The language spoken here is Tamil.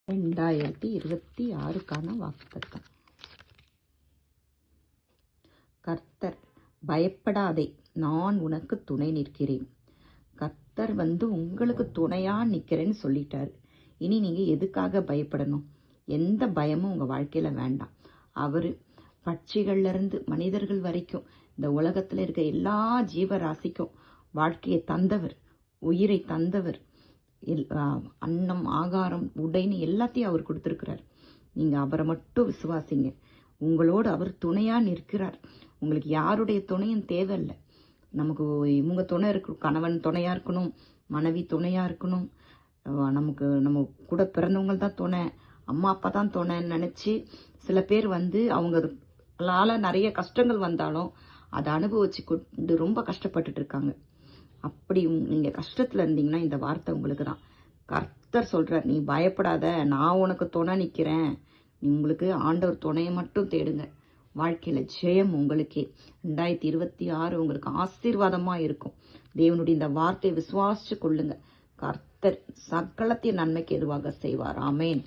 2026க்கான வாக்குத்தத்தம். கர்த்தர், பயப்படாதே, நான் உனக்கு துணை நிற்கிறேன். கர்த்தர் உங்களுக்கு துணையா நிற்கிறேன்னு சொல்லிட்டாரு. இனி நீங்க எதுக்காக பயப்படணும்? எந்த பயமும் உங்க வாழ்க்கையில வேண்டாம். அவரு பட்சிகள்ல இருந்து மனிதர்கள் வரைக்கும் இந்த உலகத்துல இருக்க எல்லா ஜீவராசிக்கும் வாழ்க்கையை தந்தவர், உயிரை தந்தவர், அன்னம், ஆகாரம், உடைன்னு எல்லாத்தையும் அவர் கொடுத்திருக்கிறார். நீங்க அவரை மட்டும் விசுவாசிங்க. உங்களோடு அவர் துணையா நிற்கிறார். உங்களுக்கு யாருடைய துணையும் தேவையில்லை. நமக்கு இவங்க துணை இருக்கணும், கணவன் துணையா இருக்கணும், மனைவி துணையா இருக்கணும், நமக்கு நம்ம கூட பிறந்தவங்க தான் துணை, அம்மா அப்பா தான் துணைன்னு நினைச்சு சில பேர் அவங்களால நிறைய கஷ்டங்கள் வந்தாலும் அதை அனுபவிச்சு கொண்டு ரொம்ப கஷ்டப்பட்டுட்டு இருக்காங்க. அப்படி நீங்க கஷ்டத்துல இருந்தீங்கன்னா இந்த வார்த்தை உங்களுக்கு தான். கர்த்தர் சொல்றார், நீ பயப்படாத, நான் உனக்கு துணை நிக்கிறேன். உங்களுக்கு ஆண்டவர் துணையை மட்டும் தேடுங்க. வாழ்க்கையில ஜெயம் உங்களுக்கே. 2026 உங்களுக்கு ஆசீர்வாதமா இருக்கும். தேவனுடைய இந்த வார்த்தையை விசுவாசிச்சு கொள்ளுங்க. கர்த்தர் சகலத்தின் நன்மைக்கு எதுவாக செய்வார். ஆமேன்.